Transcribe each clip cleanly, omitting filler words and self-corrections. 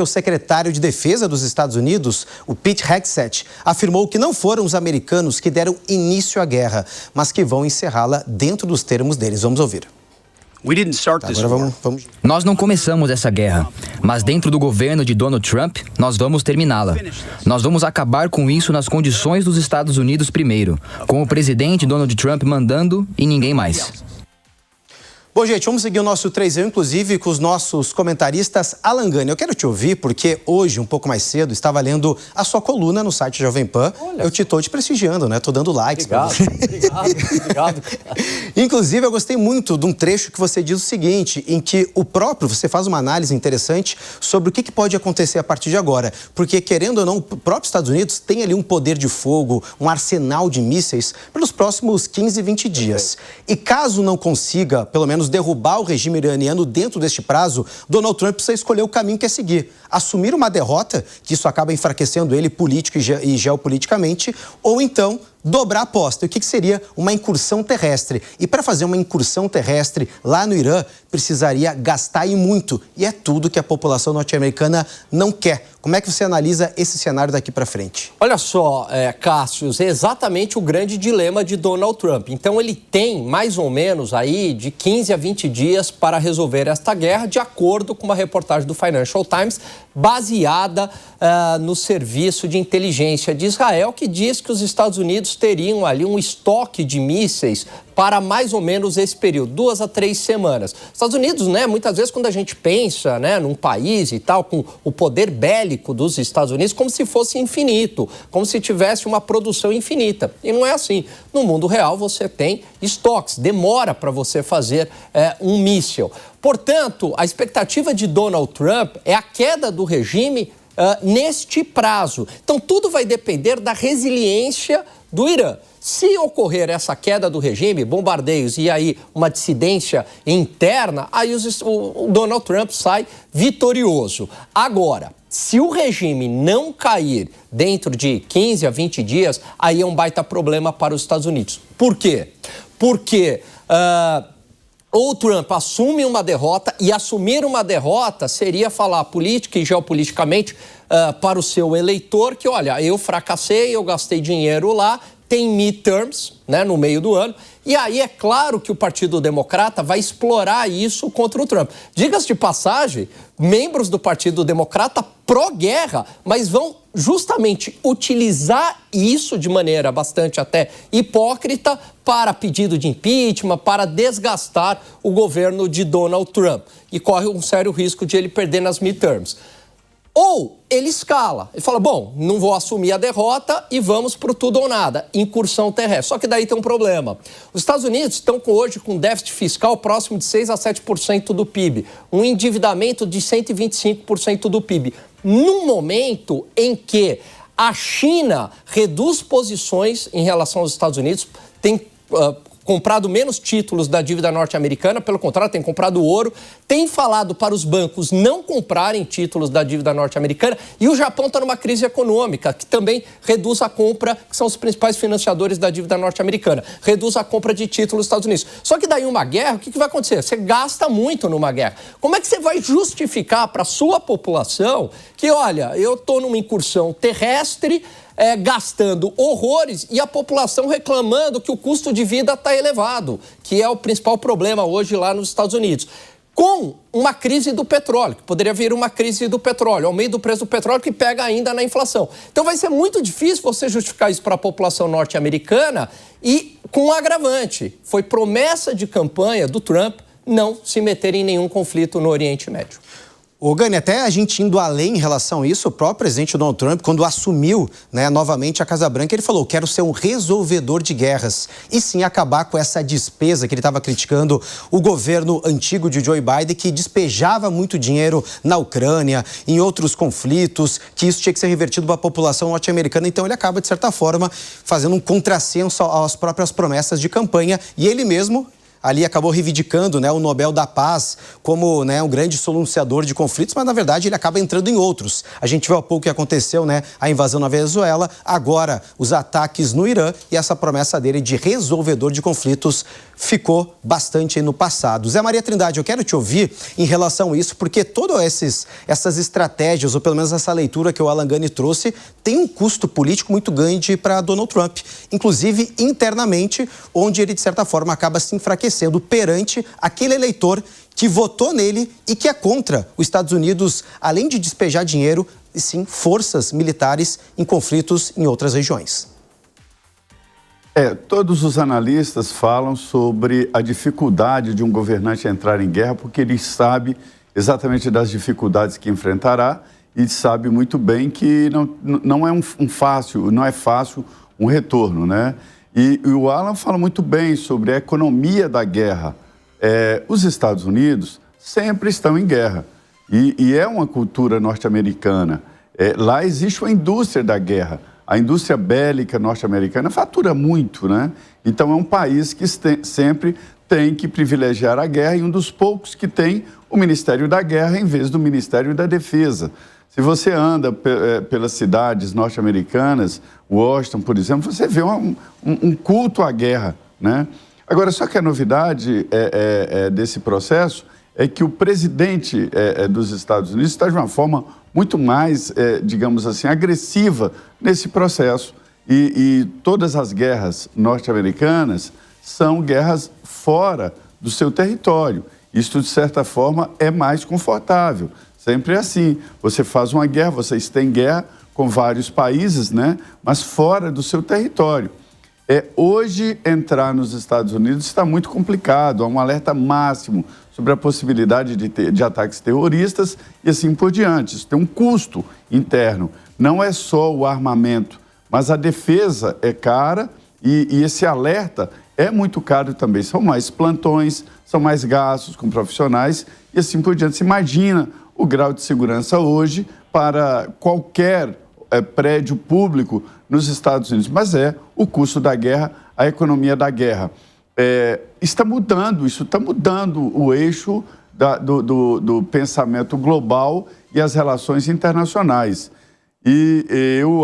O secretário de Defesa dos Estados Unidos, o Pete Hegseth, afirmou que não foram os americanos que deram início à guerra, mas que vão encerrá-la dentro dos termos deles. Vamos ouvir. Agora vamos. Nós não começamos essa guerra, mas dentro do governo de Donald Trump, nós vamos terminá-la. Nós vamos acabar com isso nas condições dos Estados Unidos primeiro, com o presidente Donald Trump mandando e ninguém mais. Bom, gente, vamos seguir o nosso 3 inclusive com os nossos comentaristas. Alan Gani, eu quero te ouvir porque hoje, um pouco mais cedo, estava lendo a sua coluna no site Jovem Pan. Olha, eu estou te prestigiando, né? Estou dando likes para você. Obrigado. Inclusive, eu gostei muito de um trecho que você diz o seguinte, em que você faz uma análise interessante sobre o que pode acontecer a partir de agora. Porque, querendo ou não, o próprio Estados Unidos tem ali um poder de fogo, um arsenal de mísseis pelos próximos 15, 20 dias. E caso não consiga, pelo menos, derrubar o regime iraniano dentro deste prazo, Donald Trump precisa escolher o caminho que quer seguir. Assumir uma derrota, que isso acaba enfraquecendo ele político e geopoliticamente, ou então dobrar a aposta. E o que seria uma incursão terrestre? E para fazer uma incursão terrestre lá no Irã, precisaria gastar e muito. E é tudo que a população norte-americana não quer. Como é que você analisa esse cenário daqui para frente? Olha só, Cássio, é exatamente o grande dilema de Donald Trump. Então ele tem mais ou menos aí de 15 a 20 dias para resolver esta guerra, de acordo com uma reportagem do Financial Times, baseada no serviço de inteligência de Israel, que diz que os Estados Unidos teriam ali um estoque de mísseis para mais ou menos esse período, 2 a 3 semanas. Estados Unidos, né, muitas vezes quando a gente pensa, né, num país e tal, com o poder bélico dos Estados Unidos, como se fosse infinito, como se tivesse uma produção infinita. E não é assim. No mundo real você tem estoques, demora para você fazer um míssil. Portanto, a expectativa de Donald Trump é a queda do regime neste prazo. Então, tudo vai depender da resiliência do Irã. Se ocorrer essa queda do regime, bombardeios e aí uma dissidência interna, aí o Donald Trump sai vitorioso. Agora, se o regime não cair dentro de 15 a 20 dias, aí é um baita problema para os Estados Unidos. Por quê? Porque ou Trump assume uma derrota, e assumir uma derrota seria falar política e geopoliticamente para o seu eleitor que, olha, eu fracassei, eu gastei dinheiro lá, tem midterms, né, no meio do ano, e aí é claro que o Partido Democrata vai explorar isso contra o Trump. Diga-se de passagem, membros do Partido Democrata pró-guerra, mas vão justamente utilizar isso de maneira bastante até hipócrita para pedido de impeachment, para desgastar o governo de Donald Trump. E corre um sério risco de ele perder nas midterms. Ou ele escala, ele fala, bom, não vou assumir a derrota e vamos para o tudo ou nada, incursão terrestre. Só que daí tem um problema. Os Estados Unidos estão hoje com déficit fiscal próximo de 6 a 7% do PIB, um endividamento de 125% do PIB. Num momento em que a China reduz posições em relação aos Estados Unidos, tem comprado menos títulos da dívida norte-americana, pelo contrário, tem comprado ouro, tem falado para os bancos não comprarem títulos da dívida norte-americana, e o Japão está numa crise econômica, que também reduz a compra, que são os principais financiadores da dívida norte-americana, reduz a compra de títulos dos Estados Unidos. Só que daí uma guerra, o que vai acontecer? Você gasta muito numa guerra. Como é que você vai justificar para a sua população que, olha, eu estou numa incursão terrestre, gastando horrores e a população reclamando que o custo de vida está elevado, que é o principal problema hoje lá nos Estados Unidos. Com uma crise do petróleo, que poderia vir uma crise do petróleo, aumento do preço do petróleo que pega ainda na inflação. Então vai ser muito difícil você justificar isso para a população norte-americana e com um agravante. Foi promessa de campanha do Trump não se meter em nenhum conflito no Oriente Médio. Ô Gani, até a gente indo além em relação a isso, o próprio presidente Donald Trump, quando assumiu, né, novamente a Casa Branca, ele falou, quero ser um resolvedor de guerras e sim acabar com essa despesa que ele estava criticando o governo antigo de Joe Biden, que despejava muito dinheiro na Ucrânia, em outros conflitos, que isso tinha que ser revertido para a população norte-americana. Então ele acaba, de certa forma, fazendo um contrassenso às próprias promessas de campanha e ele mesmo ali acabou reivindicando, né, o Nobel da Paz como, né, um grande solucionador de conflitos, mas na verdade ele acaba entrando em outros. A gente viu há pouco o que aconteceu, né, a invasão na Venezuela, agora os ataques no Irã e essa promessa dele de resolvedor de conflitos ficou bastante no passado. Zé Maria Trindade, eu quero te ouvir em relação a isso, porque todas essas estratégias, ou pelo menos essa leitura que o Alan Gani trouxe, tem um custo político muito grande para Donald Trump, inclusive internamente, onde ele, de certa forma, acaba se enfraquecendo perante aquele eleitor que votou nele e que é contra os Estados Unidos, além de despejar dinheiro, e sim forças militares em conflitos em outras regiões. Todos os analistas falam sobre a dificuldade de um governante entrar em guerra, porque ele sabe exatamente das dificuldades que enfrentará e sabe muito bem que não é fácil um retorno, né? E o Alan fala muito bem sobre a economia da guerra. Os Estados Unidos sempre estão em guerra e é uma cultura norte-americana. Lá existe uma indústria da guerra. A indústria bélica norte-americana fatura muito, né? Então é um país que sempre tem que privilegiar a guerra e um dos poucos que tem o Ministério da Guerra em vez do Ministério da Defesa. Se você anda pelas cidades norte-americanas, Washington, por exemplo, você vê um culto à guerra, né? Agora, só que a novidade desse processo é que o presidente dos Estados Unidos está de uma forma muito mais, digamos assim, agressiva nesse processo. E todas as guerras norte-americanas são guerras fora do seu território. Isso, de certa forma, é mais confortável. Sempre é assim. Você faz uma guerra, vocês têm guerra com vários países, né? Mas fora do seu território. Hoje, entrar nos Estados Unidos está muito complicado. Há um alerta máximo sobre a possibilidade de ataques terroristas e assim por diante. Isso tem um custo interno. Não é só o armamento, mas a defesa é cara e esse alerta é muito caro também. São mais plantões, são mais gastos com profissionais e assim por diante. Você imagina o grau de segurança hoje para qualquer prédio público nos Estados Unidos, mas o custo da guerra, a economia da guerra. Isso está mudando o eixo do pensamento global e as relações internacionais. E eu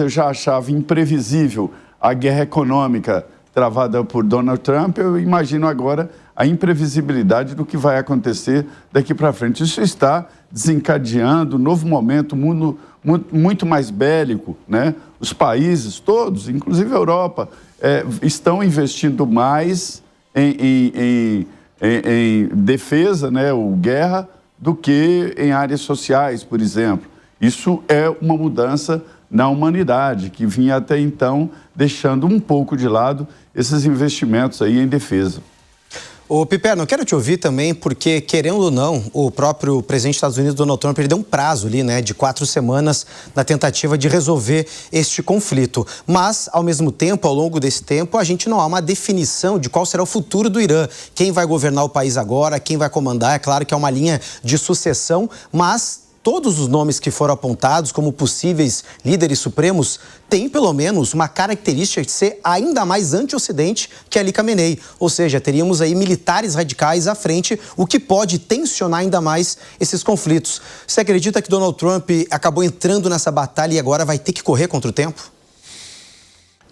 já achava imprevisível a guerra econômica travada por Donald Trump, eu imagino agora a imprevisibilidade do que vai acontecer daqui para frente. Isso está desencadeando um novo momento, um mundo muito mais bélico, né? Os países todos, inclusive a Europa, estão investindo mais em defesa, né, ou guerra, do que em áreas sociais, por exemplo. Isso é uma mudança na humanidade, que vinha até então deixando um pouco de lado esses investimentos aí em defesa. Ô, Piperno, eu quero te ouvir também, porque, querendo ou não, o próprio presidente dos Estados Unidos, Donald Trump, ele deu um prazo ali, né, de 4 semanas na tentativa de resolver este conflito. Mas, ao mesmo tempo, ao longo desse tempo, a gente não há uma definição de qual será o futuro do Irã. Quem vai governar o país agora, quem vai comandar, é claro que é uma linha de sucessão, mas todos os nomes que foram apontados como possíveis líderes supremos têm, pelo menos, uma característica de ser ainda mais anti-Ocidente que Ali Khamenei. Ou seja, teríamos aí militares radicais à frente, o que pode tensionar ainda mais esses conflitos. Você acredita que Donald Trump acabou entrando nessa batalha e agora vai ter que correr contra o tempo?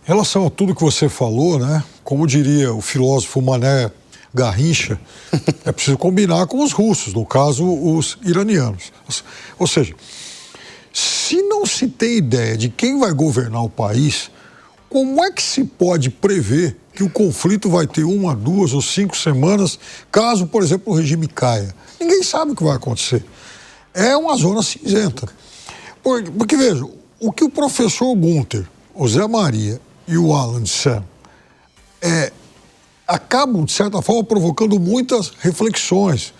Em relação a tudo que você falou, né? Como diria o filósofo Mané Garrincha, é preciso combinar com os russos, no caso, os iranianos. Ou seja, se não se tem ideia de quem vai governar o país, como é que se pode prever que o conflito vai ter 1, 2 ou 5 semanas, caso, por exemplo, o regime caia? Ninguém sabe o que vai acontecer. É uma zona cinzenta. Porque veja, o que o professor Gunther, o Zé Maria e o Alan disseram acabam, de certa forma, provocando muitas reflexões,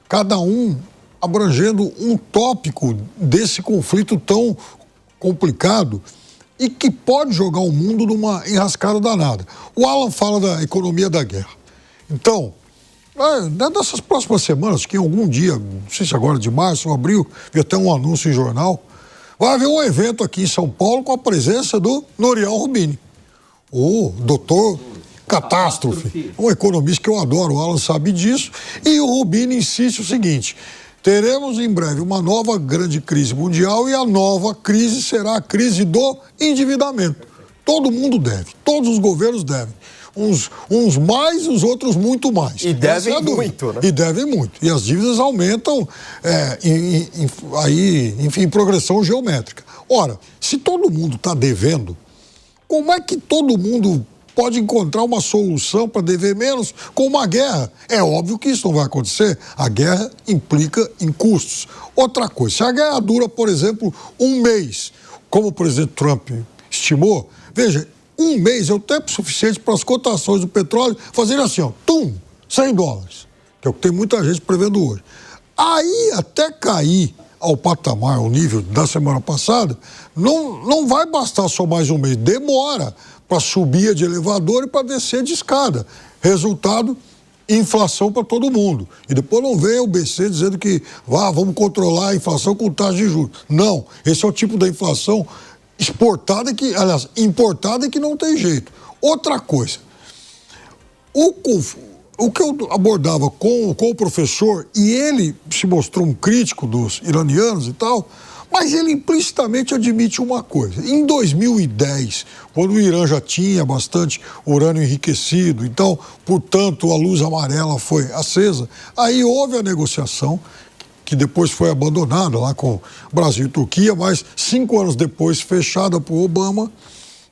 cada um abrangendo um tópico desse conflito tão complicado e que pode jogar o mundo numa enrascada danada. O Alan fala da economia da guerra. Então, nessas próximas semanas, que em algum dia, não sei se agora de março ou abril, vi até um anúncio em jornal, vai haver um evento aqui em São Paulo com a presença do Noriel Rubini, o doutor catástrofe. Um economista que eu adoro, o Alan sabe disso. E o Rubino insiste o seguinte: teremos em breve uma nova grande crise mundial e a nova crise será a crise do endividamento. Todo mundo deve, todos os governos devem. Uns mais, os outros muito mais. E devem muito, né? E devem muito. E as dívidas aumentam em progressão geométrica. Ora, se todo mundo está devendo, como é que todo mundo pode encontrar uma solução para dever menos com uma guerra? É óbvio que isso não vai acontecer. A guerra implica em custos. Outra coisa, se a guerra dura, por exemplo, um mês, como o presidente Trump estimou, veja, um mês é o tempo suficiente para as cotações do petróleo fazerem assim, ó, $100, que é o que tem muita gente prevendo hoje. Aí, até cair ao patamar, ao nível da semana passada, não vai bastar só mais um mês, demora para subir de elevador e para descer de escada. Resultado, inflação para todo mundo. E depois não vem o BC dizendo que vamos controlar a inflação com taxa de juros. Não, esse é o tipo da inflação importada que não tem jeito. Outra coisa, o que eu abordava com o professor, e ele se mostrou um crítico dos iranianos e tal, mas ele implicitamente admite uma coisa. Em 2010, quando o Irã já tinha bastante urânio enriquecido, então, portanto, a luz amarela foi acesa, aí houve a negociação, que depois foi abandonada lá com Brasil e Turquia, mas 5 anos depois fechada por Obama.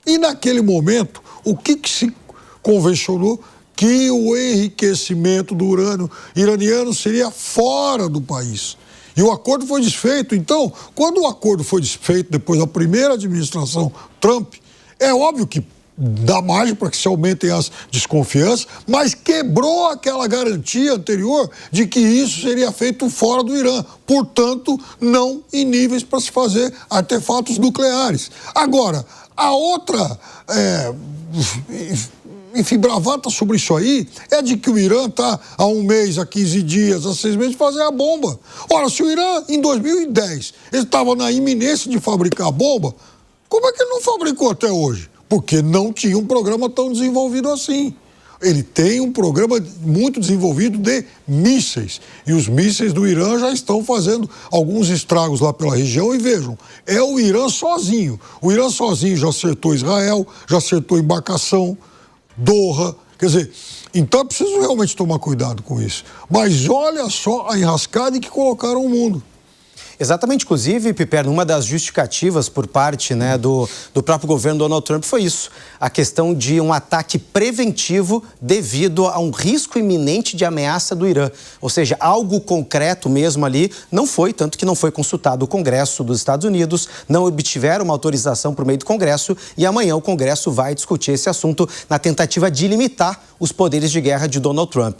E naquele momento, o que se convencionou? Que o enriquecimento do urânio iraniano seria fora do país. E o acordo foi desfeito. Então, quando o acordo foi desfeito depois da primeira administração Trump, é óbvio que dá margem para que se aumentem as desconfianças, mas quebrou aquela garantia anterior de que isso seria feito fora do Irã, portanto, não em níveis para se fazer artefatos nucleares. Agora, a outra bravata sobre isso aí é de que o Irã está há um mês, há 15 dias, há 6 meses de fazer a bomba. Ora, se o Irã, em 2010, ele estava na iminência de fabricar a bomba, como é que ele não fabricou até hoje? Porque não tinha um programa tão desenvolvido assim. Ele tem um programa muito desenvolvido de mísseis. E os mísseis do Irã já estão fazendo alguns estragos lá pela região. E vejam, é o Irã sozinho. O Irã sozinho já acertou Israel, já acertou embarcação, Doha. Quer dizer, então é preciso realmente tomar cuidado com isso. Mas olha só a enrascada em que colocaram o mundo. Exatamente, inclusive, Piperno, uma das justificativas por parte do próprio governo Donald Trump foi isso, a questão de um ataque preventivo devido a um risco iminente de ameaça do Irã. Ou seja, algo concreto mesmo ali não foi, tanto que não foi consultado o Congresso dos Estados Unidos, não obtiveram uma autorização por meio do Congresso e amanhã o Congresso vai discutir esse assunto na tentativa de limitar os poderes de guerra de Donald Trump.